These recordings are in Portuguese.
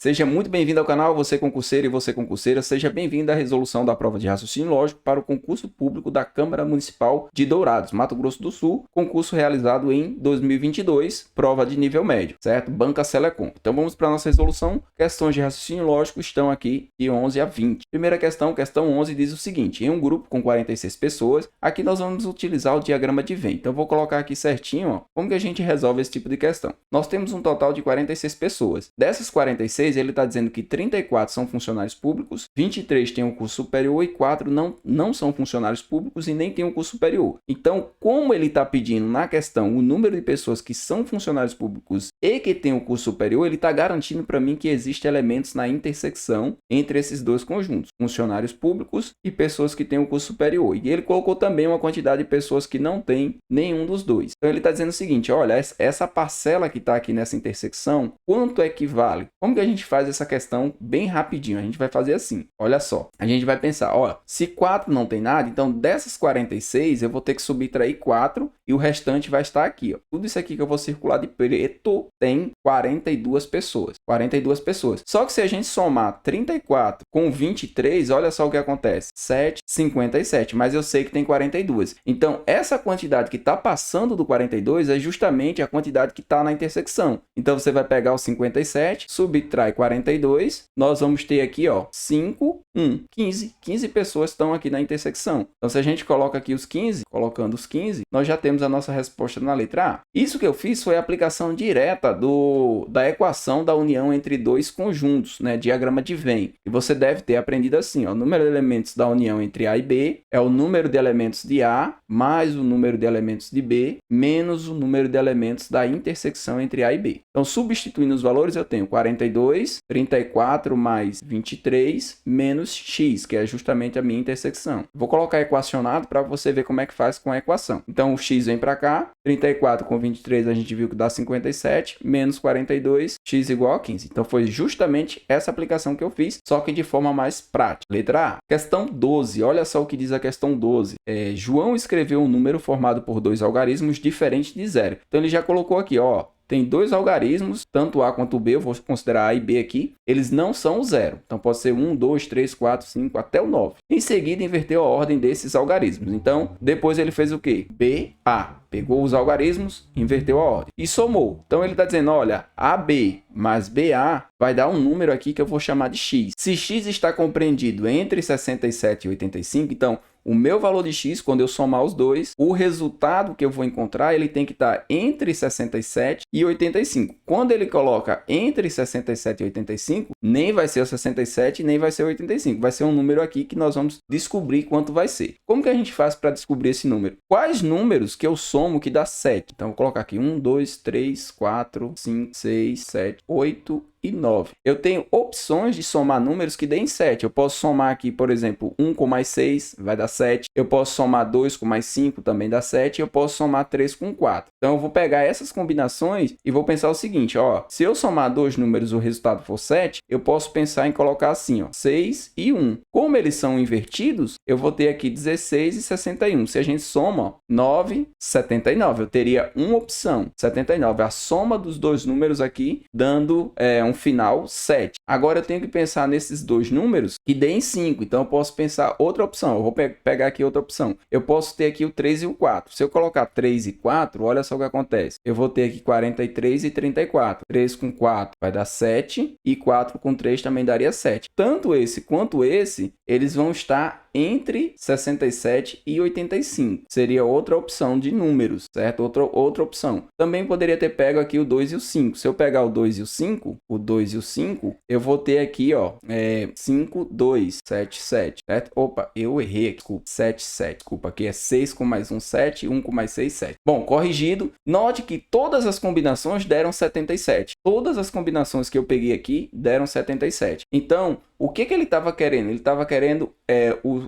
Seja muito bem-vindo ao canal, você concurseiro e você concurseira, seja bem-vindo à resolução da prova de raciocínio lógico para o concurso público da Câmara Municipal de Dourados, Mato Grosso do Sul, concurso realizado em 2022, prova de nível médio, certo? Banca Selecom. Então vamos para a nossa resolução, questões de raciocínio lógico estão aqui de 11 a 20. Primeira questão, questão 11 diz o seguinte, em um grupo com 46 pessoas, aqui nós vamos utilizar o diagrama de Venn. Então eu vou colocar aqui certinho, ó, como que a gente resolve esse tipo de questão. Nós temos um total de 46 pessoas. Dessas 46, ele está dizendo que 34 são funcionários públicos, 23 têm um curso superior e 4 não são funcionários públicos e nem têm um curso superior. Então, como ele está pedindo na questão o número de pessoas que são funcionários públicos e que têm um curso superior, ele está garantindo para mim que existem elementos na intersecção entre esses dois conjuntos, funcionários públicos e pessoas que têm um curso superior. E ele colocou também uma quantidade de pessoas que não têm nenhum dos dois. Então, ele está dizendo o seguinte, olha, essa parcela que está aqui nessa intersecção, quanto equivale? Como que a gente faz essa questão bem rapidinho? A gente vai fazer assim, olha só. A gente vai pensar, ó, se 4 não tem nada, então dessas 46 eu vou ter que subtrair 4 e o restante vai estar aqui, ó. Tudo isso aqui que eu vou circular de preto tem 42 pessoas. 42 pessoas. Só que se a gente somar 34 com 23, olha só o que acontece. 7, 57, mas eu sei que tem 42. Então, essa quantidade que está passando do 42 é justamente a quantidade que está na intersecção. Então, você vai pegar o 57, subtrai 42, nós vamos ter aqui, ó, 5, 15. 15 pessoas estão aqui na intersecção. Então, se a gente coloca aqui os 15, colocando os 15, nós já temos a nossa resposta na letra A. Isso que eu fiz foi a aplicação direta da equação da união entre dois conjuntos, né, diagrama de Venn. E você deve ter aprendido assim, ó, o número de elementos da união entre A e B é o número de elementos de A mais o número de elementos de B menos o número de elementos da intersecção entre A e B. Então, substituindo os valores, eu tenho 42, 34 mais 23 menos x, que é justamente a minha intersecção. Vou colocar equacionado para você ver como é que faz com a equação. Então, o x vem para cá, 34 com 23 a gente viu que dá 57, menos 42, x igual a 15. Então, foi justamente essa aplicação que eu fiz, só que de forma mais prática. Letra A. Questão 12, olha só o que diz a questão 12. João escreveu um número formado por dois algarismos diferentes de zero. Então, ele já colocou aqui, ó, tem dois algarismos, tanto A quanto B, eu vou considerar A e B aqui, eles não são o zero. Então, pode ser 1, 2, 3, 4, 5, até o 9. Em seguida, inverteu a ordem desses algarismos. Então, depois ele fez o quê? B, A. Pegou os algarismos, inverteu a ordem e somou. Então, ele está dizendo, olha, AB mais BA vai dar um número aqui que eu vou chamar de x. Se x está compreendido entre 67 e 85, então, o meu valor de x, quando eu somar os dois, o resultado que eu vou encontrar, ele tem que estar entre 67 e 85. Quando ele coloca entre 67 e 85, nem vai ser o 67, nem vai ser o 85. Vai ser um número aqui que nós vamos descobrir quanto vai ser. Como que a gente faz para descobrir esse número? Quais números que eu somo que dá 7? Então, eu vou colocar aqui 1, 2, 3, 4, 5, 6, 7, 8 e 9. Eu tenho opções de somar números que deem 7. Eu posso somar aqui, por exemplo, 1 com mais 6, vai dar 7. Eu posso somar 2 com mais 5, também dá 7. Eu posso somar 3 com 4. Então, eu vou pegar essas combinações e vou pensar o seguinte, ó. Se eu somar dois números e o resultado for 7, eu posso pensar em colocar assim, ó, 6 e 1. Como eles são invertidos, eu vou ter aqui 16 e 61. Se a gente soma, ó, 9, 79. Eu teria uma opção, 79. A soma dos dois números aqui, dando um final 7. Agora eu tenho que pensar nesses dois números que deem 5. Então eu posso pensar outra opção. Eu vou pegar aqui outra opção. Eu posso ter aqui o 3 e o 4. Se eu colocar 3 e 4, olha só o que acontece. Eu vou ter aqui 43 e 34. 3 com 4 vai dar 7 e 4 com 3 também daria 7. Tanto esse quanto esse, eles vão estar entre 67 e 85. Seria outra opção de números, certo? Outra opção. Também poderia ter pego aqui o 2 e o 5. Se eu pegar o 2 e o 5, eu vou ter aqui, ó, 5, 2, 7, 7, certo? Opa, eu errei aqui, desculpa, 7, 7, desculpa, aqui é 6 com mais 1, 7, 1 com mais 6, 7. Bom, corrigido, note que todas as combinações deram 77. Todas as combinações que eu peguei aqui deram 77. Então, o que ele estava querendo? Ele estava querendo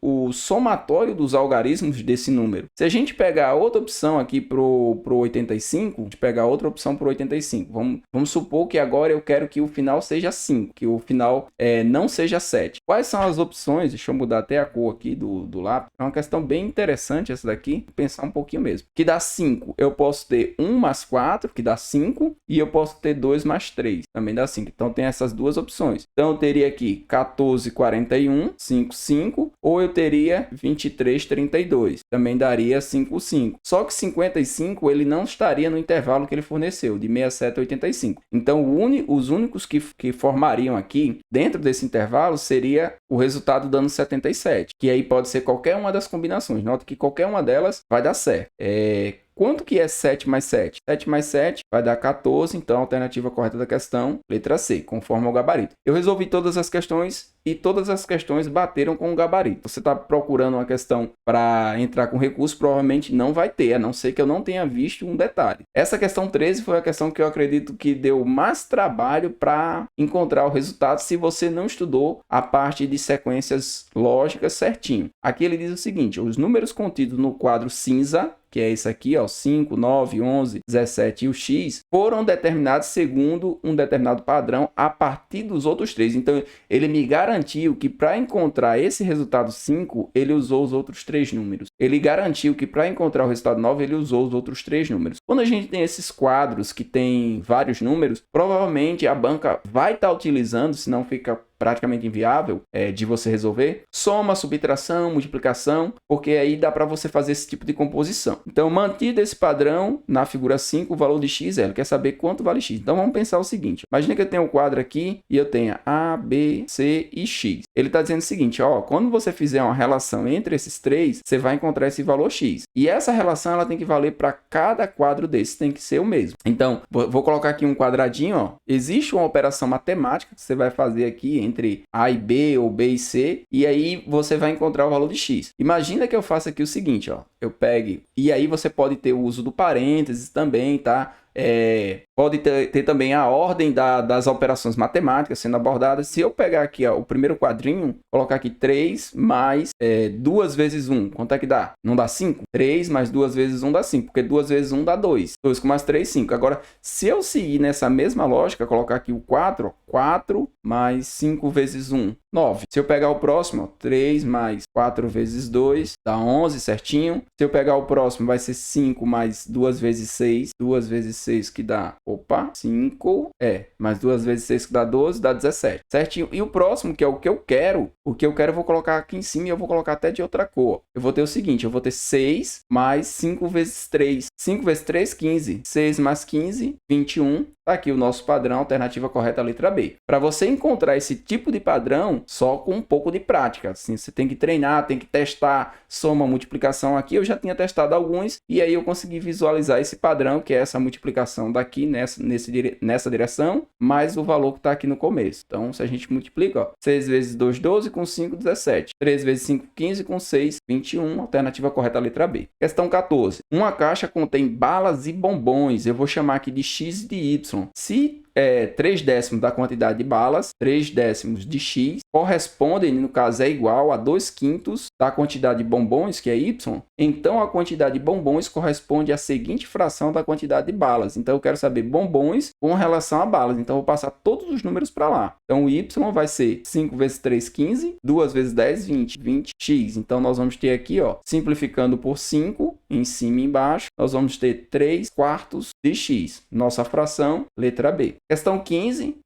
o somatório dos algarismos desse número. Se a gente pegar outra opção aqui pro 85, a gente pegar outra opção pro 85, vamos supor que agora eu quero que o final seja 5, que o final não seja 7. Quais são as opções? Deixa eu mudar até a cor aqui do lápis. É uma questão bem interessante essa daqui, pensar um pouquinho mesmo. Que dá 5, eu posso ter 1 mais 4, que dá 5, e eu posso ter 2 mais 3, também dá 5. Então tem essas duas opções. Então eu teria aqui 14, 41, 5, 5, ou eu teria 23, 32, também daria 5, 5. Só que 55 ele não estaria no intervalo que ele forneceu, de 67 a 85. Então os únicos que formariam aqui, dentro desse intervalo, seria o resultado dando 77, que aí pode ser qualquer uma das combinações. Nota que qualquer uma delas vai dar certo. Quanto que é 7 mais 7? 7 mais 7 vai dar 14, então a alternativa correta da questão, letra C, conforme ao gabarito. Eu resolvi todas as questões e todas as questões bateram com o gabarito. Você está procurando uma questão para entrar com recurso, provavelmente não vai ter, a não ser que eu não tenha visto um detalhe. Essa questão 13 foi a questão que eu acredito que deu mais trabalho para encontrar o resultado se você não estudou a parte de sequências lógicas certinho. Aqui ele diz o seguinte: os números contidos no quadro cinza, que é esse aqui, ó, 5, 9, 11, 17 e o x, foram determinados segundo um determinado padrão a partir dos outros três. Então, ele me garantiu que para encontrar esse resultado 5, ele usou os outros três números. Ele garantiu que para encontrar o resultado 9, ele usou os outros três números. Quando a gente tem esses quadros que tem vários números, provavelmente a banca vai estar utilizando, senão fica praticamente inviável de você resolver, soma, subtração, multiplicação, porque aí dá para você fazer esse tipo de composição. Então, mantido esse padrão, na figura 5, o valor de x, ele quer saber quanto vale x. Então, vamos pensar o seguinte: imagina que eu tenho um quadro aqui e eu tenha A, B, C e x. Ele está dizendo o seguinte, ó, quando você fizer uma relação entre esses três, você vai encontrar esse valor x. E essa relação ela tem que valer para cada quadro desse, tem que ser o mesmo. Então, vou colocar aqui um quadradinho, ó. Existe uma operação matemática que você vai fazer aqui entre A e B ou B e C, e aí você vai encontrar o valor de x. Imagina que eu faça aqui o seguinte, ó, eu pegue, e aí você pode ter o uso do parênteses também, tá? Pode ter também a ordem das operações matemáticas sendo abordadas. Se eu pegar aqui, ó, o primeiro quadrinho, colocar aqui 3 mais 2 vezes 1, quanto é que dá? Não dá 5? 3 mais 2 vezes 1 dá 5, porque 2 vezes 1 dá 2. 2 com mais 3, 5. Agora, se eu seguir nessa mesma lógica, colocar aqui o 4, 4 mais 5 vezes 1, 9. Se eu pegar o próximo, ó, 3 mais 4 vezes 2, dá 11 certinho. Se eu pegar o próximo, vai ser 5 mais 2 vezes 6, 2 vezes 6 que dá, 5, mais 2 vezes 6 que dá 12, dá 17, certinho. E o próximo, que é o que eu quero, eu vou colocar aqui em cima e eu vou colocar até de outra cor. Eu vou ter o seguinte, eu vou ter 6 mais 5 vezes 3. 5 vezes 3, 15. 6 mais 15, 21. Tá aqui o nosso padrão, alternativa correta, letra B. Para você encontrar esse tipo de padrão, só com um pouco de prática. Assim, você tem que treinar, tem que testar, soma, multiplicação aqui. Eu já tinha testado alguns e aí eu consegui visualizar esse padrão, que é essa multiplicação daqui nessa direção, mais o valor que está aqui no começo. Então, se a gente multiplica, ó, 6 vezes 2, 12, com 5, 17. 3 vezes 5, 15, com 6, 21. Alternativa correta, letra B. Questão 14. Uma caixa contém balas e bombons. Eu vou chamar aqui de x e de y. Se 3 décimos da quantidade de balas, 3 décimos de x, correspondem, no caso, é igual a 2 quintos da quantidade de bombons, que é y. Então, a quantidade de bombons corresponde à seguinte fração da quantidade de balas. Então, eu quero saber bombons com relação a balas. Então, eu vou passar todos os números para lá. Então, o y vai ser 5 vezes 3, 15. 2 vezes 10, 20. 20x. Então, nós vamos ter aqui, ó, simplificando por 5, em cima e embaixo, nós vamos ter 3 quartos de x. Nossa fração, letra B. Questão 15,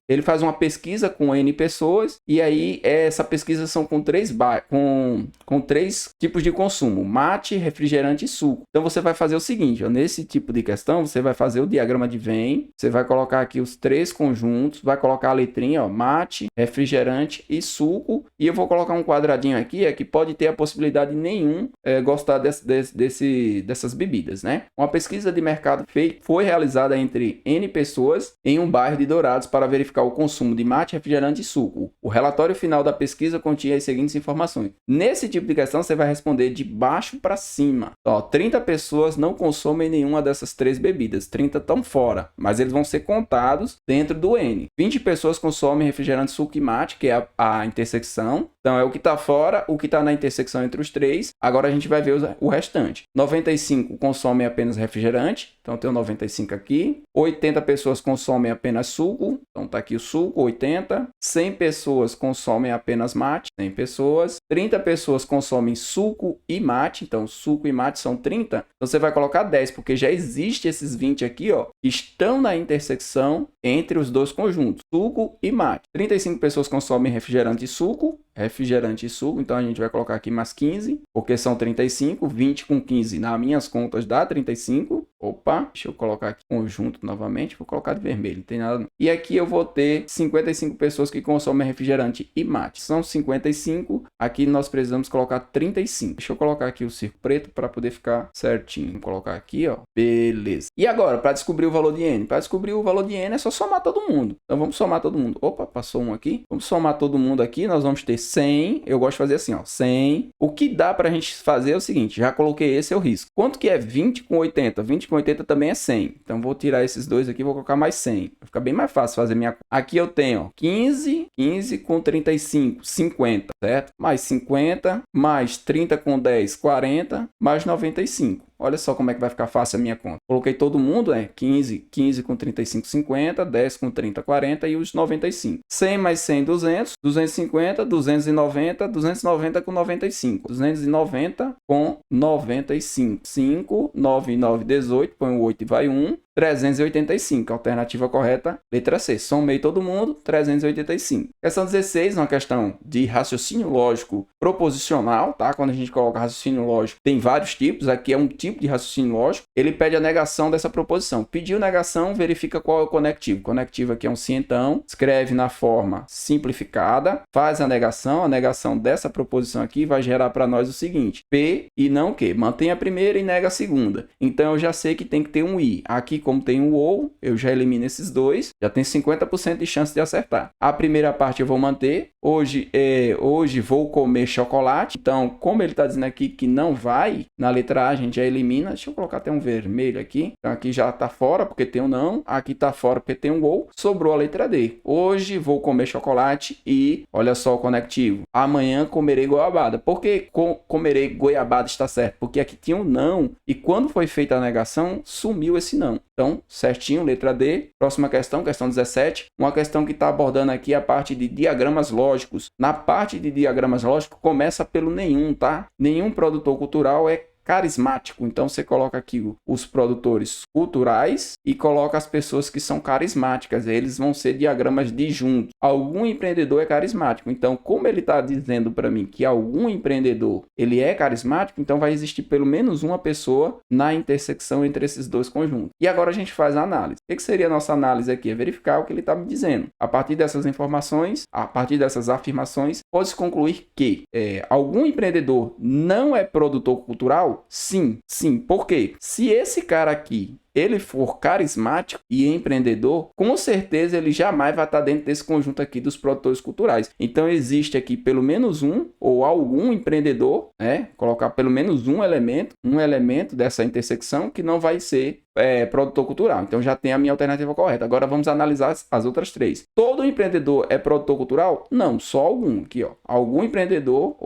ele faz uma pesquisa com N pessoas, e aí essa pesquisa são com três tipos de consumo: mate, refrigerante e suco. Então você vai fazer o seguinte, ó, nesse tipo de questão, você vai fazer o diagrama de Venn, você vai colocar aqui os três conjuntos, vai colocar a letrinha, ó, mate, refrigerante e suco, e eu vou colocar um quadradinho aqui, que pode ter a possibilidade de nenhum gostar dessas bebidas, né? Uma pesquisa de mercado foi realizada entre N pessoas em um bairro de Dourados para verificar o consumo de mate, refrigerante e suco. O relatório final da pesquisa continha as seguintes informações. Nesse tipo de questão, você vai responder de baixo para cima. Ó, 30 pessoas não consomem nenhuma dessas 3 bebidas. 30 estão fora, mas eles vão ser contados dentro do N. 20 pessoas consomem refrigerante, suco e mate, que é a intersecção. Então, é o que está fora, o que está na intersecção entre os 3. Agora, a gente vai ver o restante. 95 consomem apenas refrigerante. Então, tem o 95 aqui. 80 pessoas consomem apenas suco. Então, tá aqui o suco, 80. 100 pessoas consomem apenas mate. 100 pessoas. 30 pessoas consomem suco e mate. Então, suco e mate são 30. Então, você vai colocar 10, porque já existe esses 20 aqui, ó, que estão na intersecção entre os dois conjuntos, suco e mate. 35 pessoas consomem refrigerante e suco. Refrigerante e suco, então a gente vai colocar aqui mais 15, porque são 35, 20 com 15, nas minhas contas dá 35. Opa, deixa eu colocar aqui conjunto novamente, vou colocar de vermelho, não tem nada não. E aqui eu vou ter 55 pessoas que consomem refrigerante e mate. São 55, aqui nós precisamos colocar 35. Deixa eu colocar aqui o círculo preto para poder ficar certinho. Vou colocar aqui, ó, beleza. E agora, para descobrir o valor de N? Para descobrir o valor de N é só somar todo mundo. Então vamos somar todo mundo. Opa, passou um aqui. Vamos somar todo mundo aqui, nós vamos ter 100, eu gosto de fazer assim, ó, 100. O que dá pra gente fazer é o seguinte, já coloquei esse, eu risco. Quanto que é 20 com 80? 20 com 80 também é 100. Então, vou tirar esses dois aqui, vou colocar mais 100. Vai ficar bem mais fácil fazer minha conta. Aqui eu tenho, ó, 15 com 35, 50, certo? Mais 50, mais 30 com 10, 40, mais 95. Olha só como é que vai ficar fácil a minha conta. Coloquei todo mundo, 15 com 35, 50, 10 com 30, 40 e os 95. 100 mais 100, 200, 250, 290, 290 com 95. 290 com 95. 5, 9, 9, 18, põe o 8 e vai 1. 385, alternativa correta, letra C. Somei todo mundo, 385. Questão 16, uma questão de raciocínio lógico proposicional, tá? Quando a gente coloca raciocínio lógico, tem vários tipos. Aqui é um tipo de raciocínio lógico. Ele pede a negação dessa proposição. Pediu negação, verifica qual é o conectivo. O conectivo aqui é um cientão, escreve na forma simplificada, faz a negação dessa proposição aqui vai gerar para nós o seguinte, P e não Q. Mantém a primeira e nega a segunda. Então, eu já sei que tem que ter um I. Aqui, como tem um ou, eu já elimino esses dois, já tem 50% de chance de acertar. A primeira parte eu vou manter. Hoje vou comer chocolate. Então, como ele está dizendo aqui que não vai, na letra A a gente já elimina. Deixa eu colocar até um vermelho aqui. Então, aqui já está fora porque tem um não. Aqui está fora porque tem um ou. Sobrou a letra D. Hoje vou comer chocolate e, olha só o conectivo, amanhã comerei goiabada. Por que comerei goiabada está certo? Porque aqui tinha um não e quando foi feita a negação, sumiu esse não. Então, certinho, letra D. Próxima questão, questão 17. Uma questão que está abordando aqui a parte de diagramas lógicos. Na parte de diagramas lógicos, começa pelo nenhum, tá? Nenhum produtor cultural é carismático. Então, você coloca aqui os produtores culturais e coloca as pessoas que são carismáticas. Eles vão ser diagramas disjuntos. Algum empreendedor é carismático. Então, como ele está dizendo para mim que algum empreendedor ele é carismático, então vai existir pelo menos uma pessoa na intersecção entre esses dois conjuntos. E agora a gente faz a análise. O que seria a nossa análise aqui? É verificar o que ele está me dizendo. A partir dessas informações, a partir dessas afirmações, pode-se concluir que algum empreendedor não é produtor cultural? Sim. Por quê? Se esse cara aqui ele for carismático e empreendedor, com certeza ele jamais vai estar dentro desse conjunto aqui dos produtores culturais. Então existe aqui pelo menos um ou algum empreendedor, colocar pelo menos um elemento dessa intersecção que não vai ser produtor cultural. Então já tem a minha alternativa correta. Agora vamos analisar as outras três. Todo empreendedor é produtor cultural? Não, só algum. Aqui, ó. Algum empreendedor,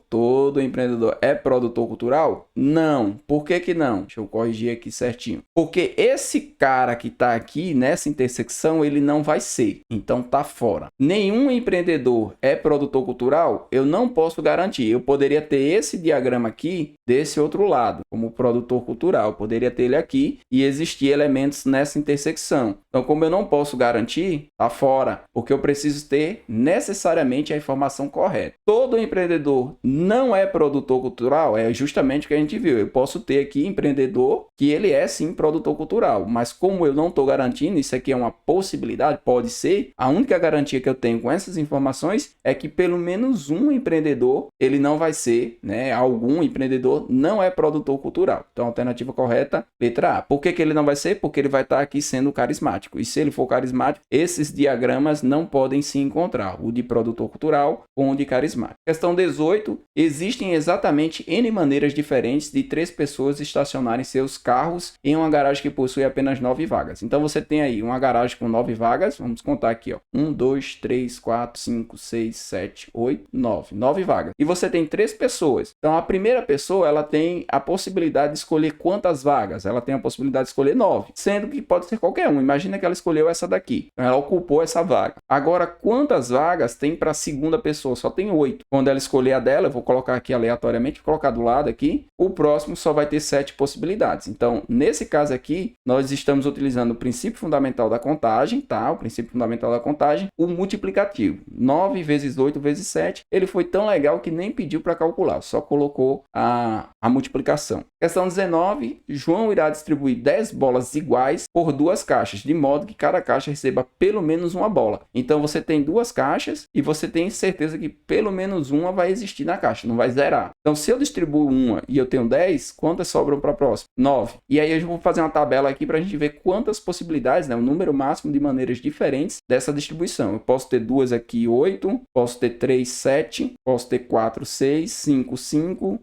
todo empreendedor é produtor cultural? Não. Por que não? Deixa eu corrigir aqui certinho. Porque esse cara que tá aqui nessa intersecção, ele não vai ser. Então tá fora. Nenhum empreendedor é produtor cultural? Eu não posso garantir. Eu poderia ter esse diagrama aqui desse outro lado, como produtor cultural. Eu poderia ter ele aqui e existir elementos nessa intersecção. Então, como eu não posso garantir, tá fora. Porque eu preciso ter necessariamente a informação correta. Todo empreendedor não é produtor cultural? É justamente o que a gente viu. Eu posso ter aqui empreendedor que ele é sim produtor cultural, mas como eu não estou garantindo, isso aqui é uma possibilidade, pode ser, a única garantia que eu tenho com essas informações é que pelo menos um empreendedor, ele não vai ser, algum empreendedor não é produtor cultural. Então, a alternativa correta, letra A. Por que ele não vai ser? Porque ele vai estar aqui sendo carismático. E se ele for carismático, esses diagramas não podem se encontrar. O de produtor cultural com o de carismático. Questão 18. Existem exatamente N maneiras diferentes de 3 pessoas estacionarem seus carros em uma garagem que possui apenas 9 vagas. Então, você tem aí uma garagem com 9 vagas. Vamos contar aqui, ó. 1, 2, 3, 4, 5, 6, 7, 8, 9. 9 vagas. E você tem 3 pessoas. Então, a primeira pessoa, ela tem a possibilidade de escolher quantas vagas? Ela tem a possibilidade de escolher 9, sendo que pode ser qualquer um. Imagina que ela escolheu essa daqui. Então, ela ocupou essa vaga. Agora, quantas vagas tem para a segunda pessoa? Só tem 8. Quando ela escolher a dela, eu vou colocar aqui aleatoriamente, vou colocar do lado aqui. O próximo só vai ter 7 possibilidades. Então, nesse caso aqui, nós estamos utilizando o princípio fundamental da contagem, tá? O princípio fundamental da contagem, o multiplicativo. 9 vezes 8 vezes 7. Ele foi tão legal que nem pediu para calcular, só colocou a multiplicação. Questão 19. João irá distribuir 10 bolas iguais por 2 caixas, de modo que cada caixa receba pelo menos uma bola. Então, você tem 2 caixas e você tem certeza que pelo menos uma vai existir na caixa, não vai zerar. Então, se eu distribuo uma e eu tenho 10, quantas sobram para a próxima? 9. E aí, eu vou fazer uma tabela aqui para a gente ver quantas possibilidades, né, o número máximo de maneiras diferentes dessa distribuição. Eu posso ter 2 aqui, 8. Posso ter 3, 7. Posso ter 4, 6. 5, 5.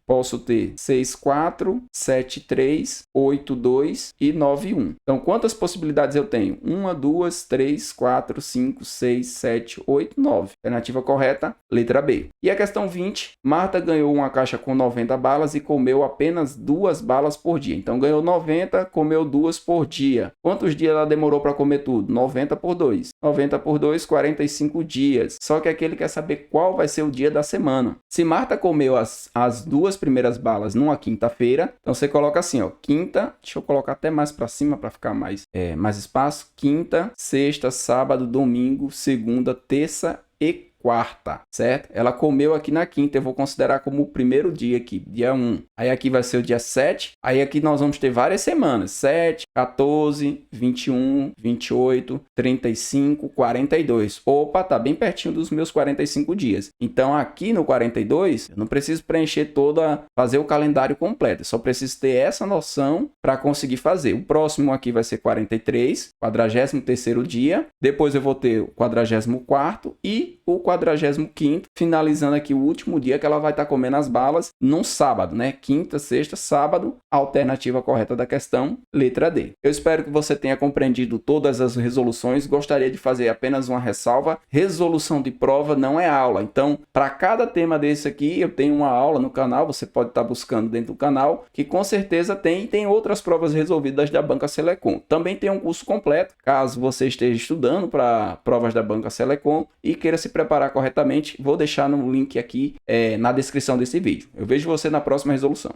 Posso ter 6, 4. 7, 3. 8, 2 e 9, 1. Então, quantas possibilidades eu tenho? 1, 2, 3, 4, 5, 6, 7, 8, 9. Alternativa correta, letra B. E a questão 20. Marta ganhou uma caixa com 90 balas e comeu apenas 2 balas por dia. Então, ganhou 90, comeu 2 por dia. Quantos dias ela demorou para comer tudo? 90 por 2. 90 por 2, 45 dias. Só que aqui ele quer saber qual vai ser o dia da semana. Se Marta comeu as 2 primeiras balas numa quinta-feira, então você coloca assim, ó, quinta, deixa eu colocar até mais para cima para ficar mais espaço. Quinta, sexta, sábado, domingo, segunda, terça e quarta, certo? Ela comeu aqui na quinta, eu vou considerar como o primeiro dia aqui, dia 1. Aí aqui vai ser o dia 7, aí aqui nós vamos ter várias semanas, 7, 14, 21, 28, 35, 42. Opa, tá bem pertinho dos meus 45 dias. Então aqui no 42, eu não preciso preencher fazer o calendário completo, eu só preciso ter essa noção para conseguir fazer. O próximo aqui vai ser 43, 43º dia, depois eu vou ter o 44º e o 45º, finalizando aqui o último dia que ela vai estar comendo as balas num sábado, né? Quinta, sexta, sábado, alternativa correta da questão, letra D. Eu espero que você tenha compreendido todas as resoluções. Gostaria de fazer apenas uma ressalva. Resolução de prova não é aula. Então, para cada tema desse aqui, eu tenho uma aula no canal, você pode estar buscando dentro do canal, que com certeza tem outras provas resolvidas da Banca Selecom. Também tem um curso completo, caso você esteja estudando para provas da Banca Selecom e queira se preparar corretamente, vou deixar no link aqui na descrição desse vídeo. Eu vejo você na próxima resolução.